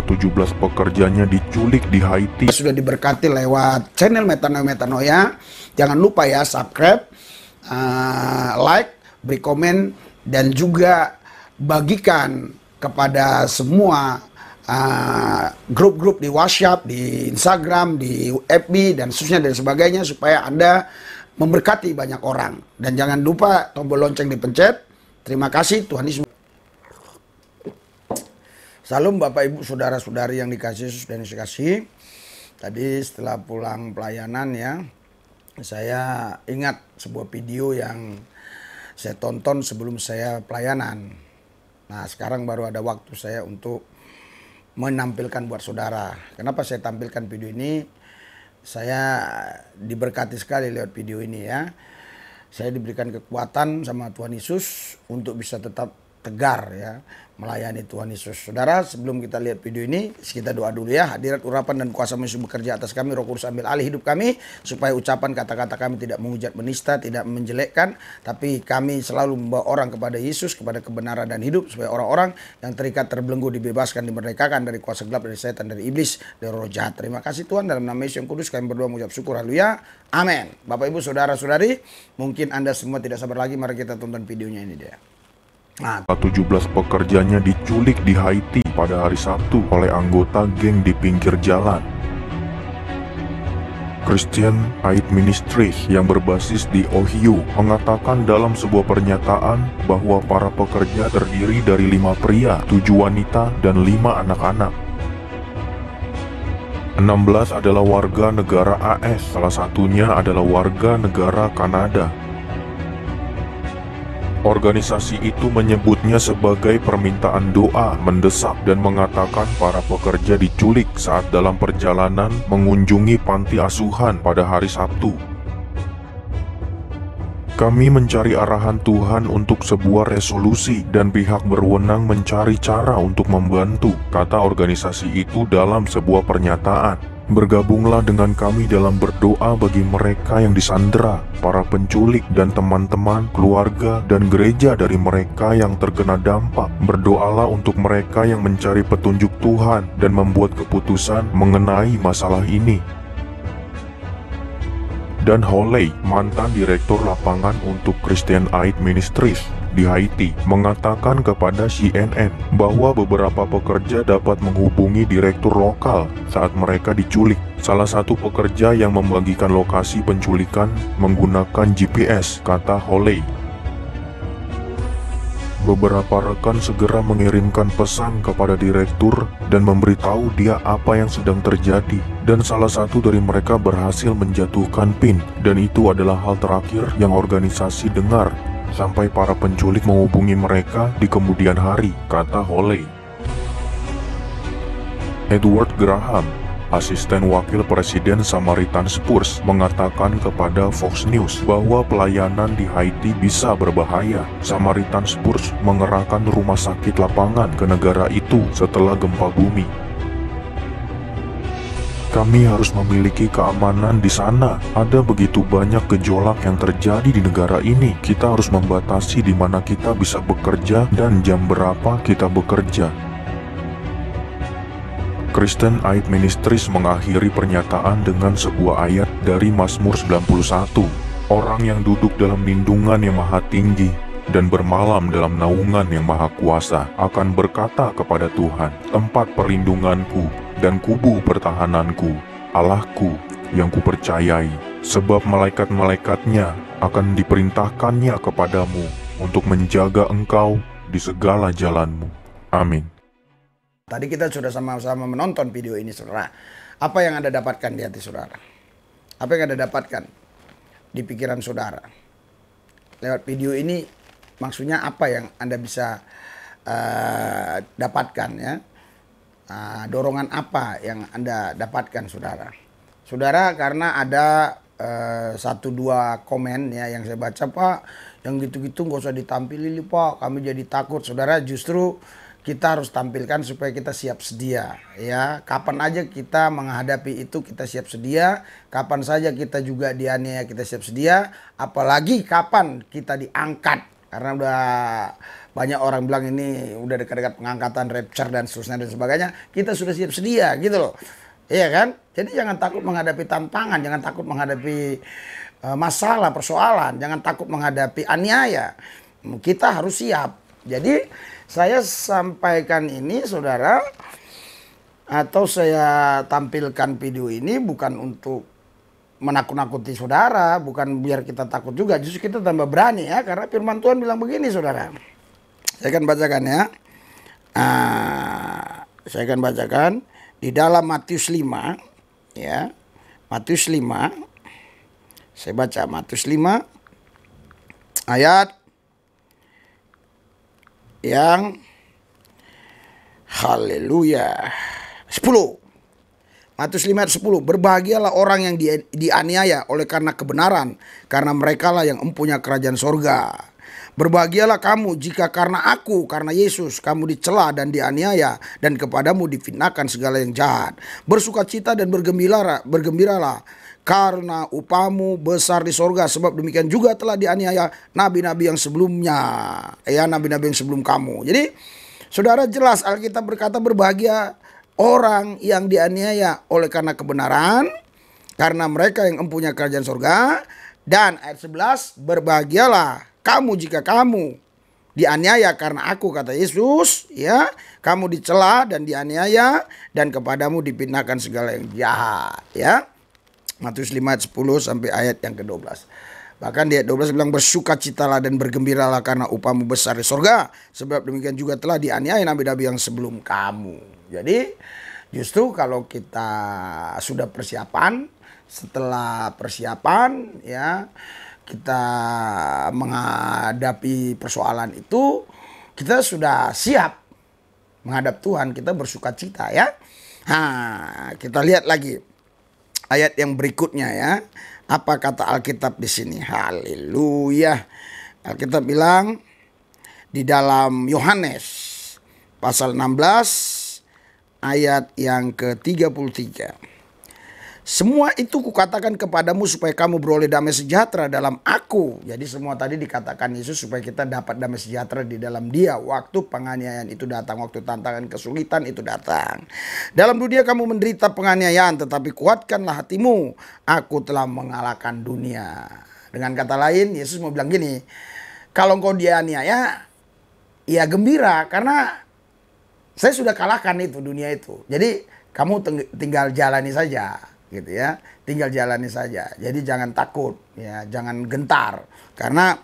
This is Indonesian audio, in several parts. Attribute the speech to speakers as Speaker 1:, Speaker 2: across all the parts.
Speaker 1: 17 pekerjanya diculik di Haiti.
Speaker 2: Sudah diberkati lewat channel Metanoia. Jangan lupa ya subscribe, like, beri komen, dan juga bagikan kepada semua grup-grup di WhatsApp, di Instagram, di FB, dan seterusnya dan sebagainya, supaya Anda memberkati banyak orang. Dan jangan lupa tombol lonceng dipencet. Terima kasih, Tuhan Yesus. Salam Bapak Ibu Saudara-saudari yang dikasih Yesus dan dikasih. Tadi setelah pulang pelayanan ya, saya ingat sebuah video yang saya tonton sebelum saya pelayanan. Nah, sekarang baru ada waktu saya untuk menampilkan buat saudara. Kenapa saya tampilkan video ini? Saya diberkati sekali lewat video ini ya. Saya diberikan kekuatan sama Tuhan Yesus untuk bisa tetap tegar ya, melayani Tuhan Yesus. Saudara, sebelum kita lihat video ini, kita doa dulu ya. Hadirat, urapan, dan kuasa Yesus bekerja atas kami. Roh Kudus ambil alih hidup kami, supaya ucapan kata-kata kami tidak menghujat, menista, tidak menjelekkan, tapi kami selalu membawa orang kepada Yesus, kepada kebenaran dan hidup, supaya orang-orang yang terikat, terbelenggu, dibebaskan, dimerdekakan dari kuasa gelap, dari setan, dari iblis, dari roh jahat. Terima kasih Tuhan, dalam nama Yesus yang kudus kami berdoa mengucap syukur. Haleluya. Amin. Bapak Ibu Saudara-saudari, mungkin Anda semua tidak sabar lagi, mari kita tonton videonya ini dia.
Speaker 1: 17 pekerjanya diculik di Haiti pada hari Sabtu oleh anggota geng di pinggir jalan. Christian Aid Ministries yang berbasis di Ohio mengatakan dalam sebuah pernyataan bahwa para pekerja terdiri dari 5 pria, 7 wanita, dan 5 anak-anak. 16 adalah warga negara AS, salah satunya adalah warga negara Kanada. Organisasi itu menyebutnya sebagai permintaan doa mendesak dan mengatakan para pekerja diculik saat dalam perjalanan mengunjungi panti asuhan pada hari Sabtu. Kami mencari arahan Tuhan untuk sebuah resolusi dan pihak berwenang mencari cara untuk membantu, kata organisasi itu dalam sebuah pernyataan. Bergabunglah dengan kami dalam berdoa bagi mereka yang disandera, para penculik dan teman-teman, keluarga, dan gereja dari mereka yang terkena dampak. Berdoalah untuk mereka yang mencari petunjuk Tuhan dan membuat keputusan mengenai masalah ini. Dan Holey, mantan direktur lapangan untuk Christian Aid Ministries di Haiti, mengatakan kepada CNN bahwa beberapa pekerja dapat menghubungi direktur lokal saat mereka diculik. Salah satu pekerja yang membagikan lokasi penculikan menggunakan GPS, kata Holey. Beberapa rekan segera mengirimkan pesan kepada direktur dan memberitahu dia apa yang sedang terjadi. Dan salah satu dari mereka berhasil menjatuhkan PIN, dan itu adalah hal terakhir yang organisasi dengar sampai para penculik menghubungi mereka di kemudian hari, kata Holey. Edward Graham, asisten wakil presiden Samaritan Spurs, mengatakan kepada Fox News bahwa pelayanan di Haiti bisa berbahaya. Samaritan Spurs mengerahkan rumah sakit lapangan ke negara itu setelah gempa bumi. Kami harus memiliki keamanan di sana. Ada begitu banyak gejolak yang terjadi di negara ini. Kita harus membatasi di mana kita bisa bekerja dan jam berapa kita bekerja. Christian Aid Ministries mengakhiri pernyataan dengan sebuah ayat dari Mazmur 91. Orang yang duduk dalam lindungan yang maha tinggi dan bermalam dalam naungan yang maha kuasa akan berkata kepada Tuhan, tempat perlindunganku dan kubu pertahananku, Allahku yang kupercayai, sebab malaikat-malaikatnya akan diperintahkannya kepadamu untuk menjaga engkau di segala jalanmu. Amin.
Speaker 2: Tadi kita sudah sama-sama menonton video ini, saudara. Apa yang Anda dapatkan di hati saudara? Apa yang Anda dapatkan di pikiran saudara? Lewat video ini, maksudnya apa yang Anda bisa dapatkan ya? Dorongan apa yang Anda dapatkan, saudara? Saudara, karena ada 1-2 komen ya yang saya baca, Pak, yang gitu-gitu nggak usah ditampilin Pak, kami jadi takut. Saudara, justru kita harus tampilkan supaya kita siap sedia ya. Kapan aja kita menghadapi itu kita siap sedia, kapan saja kita juga dianiaya kita siap sedia, apalagi kapan kita diangkat Karena udah banyak orang bilang ini udah dekat-dekat pengangkatan, rapture dan seterusnya dan sebagainya. Kita sudah siap sedia gitu loh. Iya kan? Jadi jangan takut menghadapi tantangan, jangan takut menghadapi masalah, persoalan, jangan takut menghadapi aniaya. Kita harus siap. Jadi saya sampaikan ini saudara, atau saya tampilkan video ini bukan untuk menakut-nakuti saudara, bukan biar kita takut juga, justru kita tambah berani ya, karena firman Tuhan bilang begini saudara. Saya akan bacakan ya. Saya akan bacakan di dalam Matius 5 ya. Matius 5. Saya baca Matius 5 ayat yang haleluya 10. Matius 5 ayat 10. Berbahagialah orang yang dianiaya oleh karena kebenaran, karena merekalah yang empunya kerajaan sorga. Berbahagialah kamu jika karena aku, karena Yesus, kamu dicela dan dianiaya, dan kepadamu difitnahkan segala yang jahat. Bersukacita dan bergembiralah, karena upamu besar di sorga, sebab demikian juga telah dianiaya nabi-nabi yang sebelumnya, ya, nabi-nabi yang sebelum kamu. Jadi saudara, jelas Alkitab berkata berbahagia orang yang dianiaya oleh karena kebenaran, karena mereka yang empunya kerajaan sorga. Dan ayat 11, berbahagialah kamu jika kamu dianiaya karena aku, kata Yesus, ya, kamu dicela dan dianiaya, dan kepadamu difitnahkan segala yang jahat, ya. Matius 5 ayat 10 sampai ayat yang ke-12. Bahkan di ayat 12 bilang, bersukacitalah dan bergembiralah karena upamu besar di sorga, sebab demikian juga telah dianiaya nabi-nabi yang sebelum kamu. Jadi justru kalau kita sudah persiapan, setelah persiapan ya, kita menghadapi persoalan itu, kita sudah siap menghadap Tuhan, kita bersukacita ya. Kita lihat lagi ayat yang berikutnya ya. Apa kata Alkitab di sini? Haleluya. Alkitab bilang di dalam Yohanes pasal 16 ayat yang ke-33. Semua itu kukatakan kepadamu supaya kamu beroleh damai sejahtera dalam aku. Jadi semua tadi dikatakan Yesus supaya kita dapat damai sejahtera di dalam Dia. Waktu penganiayaan itu datang, waktu tantangan kesulitan itu datang. Dalam dunia kamu menderita penganiayaan, tetapi kuatkanlah hatimu. Aku telah mengalahkan dunia. Dengan kata lain, Yesus mau bilang gini, kalau engkau dianiaya, ya gembira, karena saya sudah kalahkan itu, dunia itu. Jadi kamu tinggal jalani saja. Gitu ya, tinggal jalani saja. Jadi jangan takut ya, jangan gentar, karena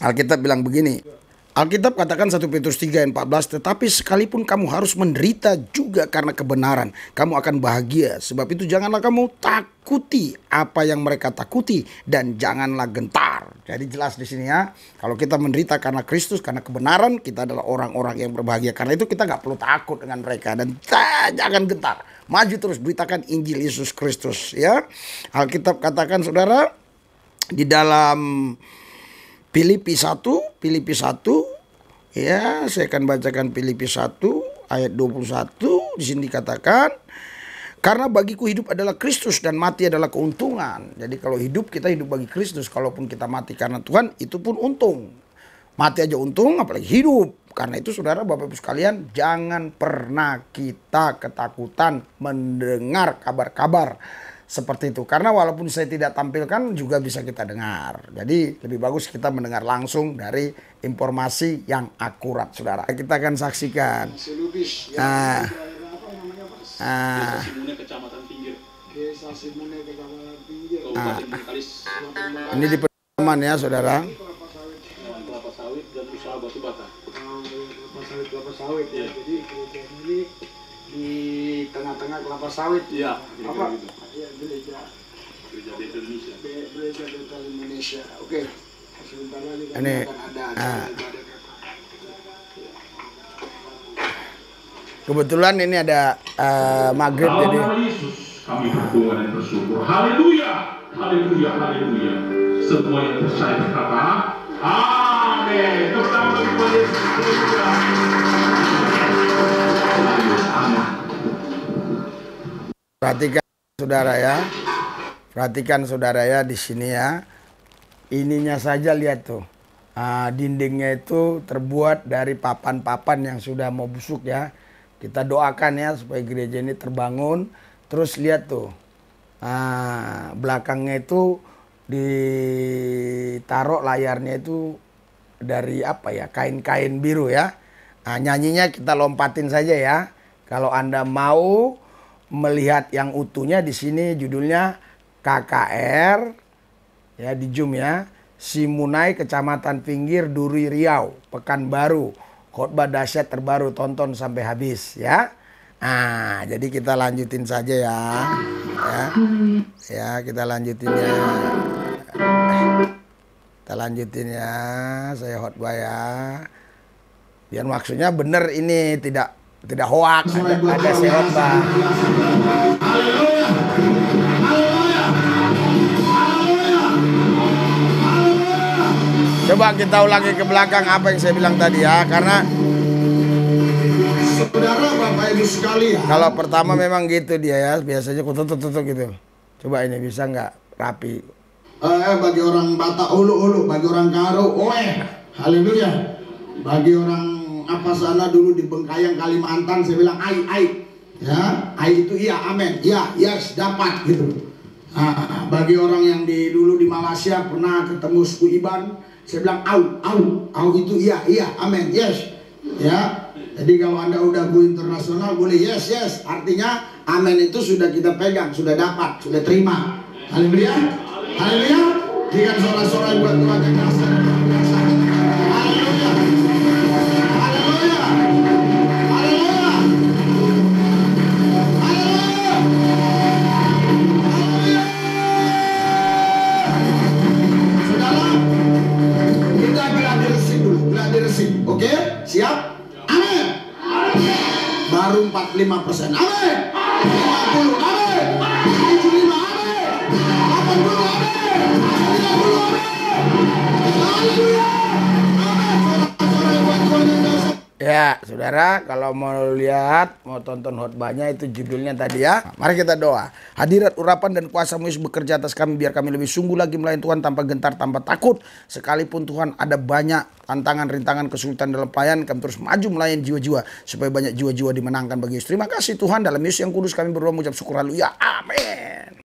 Speaker 2: Alkitab bilang begini. Alkitab katakan 1 Petrus 3 ayat 14, tetapi sekalipun kamu harus menderita juga karena kebenaran, kamu akan bahagia. Sebab itu janganlah kamu takuti apa yang mereka takuti, dan janganlah gentar. Jadi jelas di sini ya, kalau kita menderita karena Kristus, karena kebenaran, kita adalah orang-orang yang berbahagia. Karena itu kita nggak perlu takut dengan mereka, dan jangan gentar. Maju terus, beritakan Injil Yesus Kristus ya. Alkitab katakan saudara di dalam Filipi 1 ya, saya akan bacakan Filipi 1 ayat 21. Di sini dikatakan, karena bagiku hidup adalah Kristus dan mati adalah keuntungan. Jadi kalau hidup, kita hidup bagi Kristus. Kalaupun kita mati karena Tuhan, itu pun untung. Mati aja untung, apalagi hidup. Karena itu saudara, Bapak Ibu sekalian, jangan pernah kita ketakutan mendengar kabar-kabar seperti itu. Karena walaupun saya tidak tampilkan, juga bisa kita dengar. Jadi lebih bagus kita mendengar langsung dari informasi yang akurat, saudara. Kita akan saksikan. Ini di pedalaman ya, saudara.
Speaker 3: Kelapa sawit dan usaha batu bata.
Speaker 2: Kelapa sawit ya. Jadi ini di tengah-tengah kelapa sawit.
Speaker 3: Iya.
Speaker 2: Apa?
Speaker 3: Gitu.
Speaker 2: Ya, gereja
Speaker 3: Beta Indonesia.
Speaker 2: Gereja Beta Indonesia. Oke. Sebentar lagi
Speaker 4: Ini,
Speaker 2: akan ada acara ibadah.
Speaker 4: Kebetulan ini ada maghrib,
Speaker 3: Dalam
Speaker 4: jadi
Speaker 3: nama Yesus kami berdoa dan bersyukur. Haleluya, haleluya, haleluya. Semua yang percaya berkata, amin. Bersama Tuhan Yesus Kristus. Amin.
Speaker 4: perhatikan saudara ya. Perhatikan saudara ya di sini ya. Ininya saja lihat tuh.
Speaker 2: Dindingnya itu terbuat dari papan-papan yang sudah mau busuk ya. Kita doakan ya supaya gereja ini terbangun. Terus lihat tuh, belakangnya itu ditaruh layarnya itu dari apa ya, kain-kain biru ya. Nyanyinya kita lompatin saja ya. Kalau Anda mau melihat yang utuhnya, di sini judulnya KKR ya, di Zoom ya. Simunai, Kecamatan Pinggir, Duri, Riau, Pekanbaru. Khotbah dahsyat terbaru, tonton sampai habis ya. Jadi kita lanjutin saja ya. Ya, kita lanjutin ya. Kita lanjutin ya. Saya khotbah ya. Biar maksudnya bener ini, tidak hoak. Ada saya khotbah. Haleluya. Coba kita ulangi ke belakang apa yang saya bilang tadi ya, karena
Speaker 4: Saudara, Bapak Ibu sekalian,
Speaker 2: kalau pertama memang gitu dia ya, biasanya tutup gitu. Coba ini bisa nggak rapi?
Speaker 4: bagi orang Batak ulu, bagi orang Karo, haleluya. Bagi orang apa sana dulu di Bengkayang, Kalimantan, saya bilang ai. Ya, ai itu iya, amin. Ya, yes, dapat gitu. Bagi orang yang dulu di Malaysia pernah ketemu suku Iban, saya bilang au itu iya, amin, yes. Ya, jadi kalau Anda udah go internasional boleh yes, artinya amin itu sudah kita pegang, sudah dapat, sudah terima. Haleluya, haleluya. Berikan sorak-sorai buat Tuhan yang kuasa dan luar biasa. Haleluya, haleluya, haleluya, haleluya. Saudara, kita gladi resik dulu, gladi resik. Oke, siap? Amin. Baru 45%. Amin. 50. Amin. 75. Amin. 80. Amin. 90. Amin. Haleluya. Amin. Sorak-sorai buat Tuhan yang dahsyat.
Speaker 2: Ya, saudara, kalau mau lihat, mau tonton khotbahnya itu judulnya tadi ya. Mari kita doa. Hadirat, urapan, dan kuasa-Mu Yesus bekerja atas kami, biar kami lebih sungguh lagi melayani Tuhan tanpa gentar, tanpa takut. Sekalipun Tuhan ada banyak tantangan, rintangan, kesulitan dalam pelayanan, kami terus maju melayani jiwa-jiwa, supaya banyak jiwa-jiwa dimenangkan bagi Yesus. Terima kasih Tuhan, dalam Yesus yang kudus kami berdoa mengucap syukur, haleluya, amin.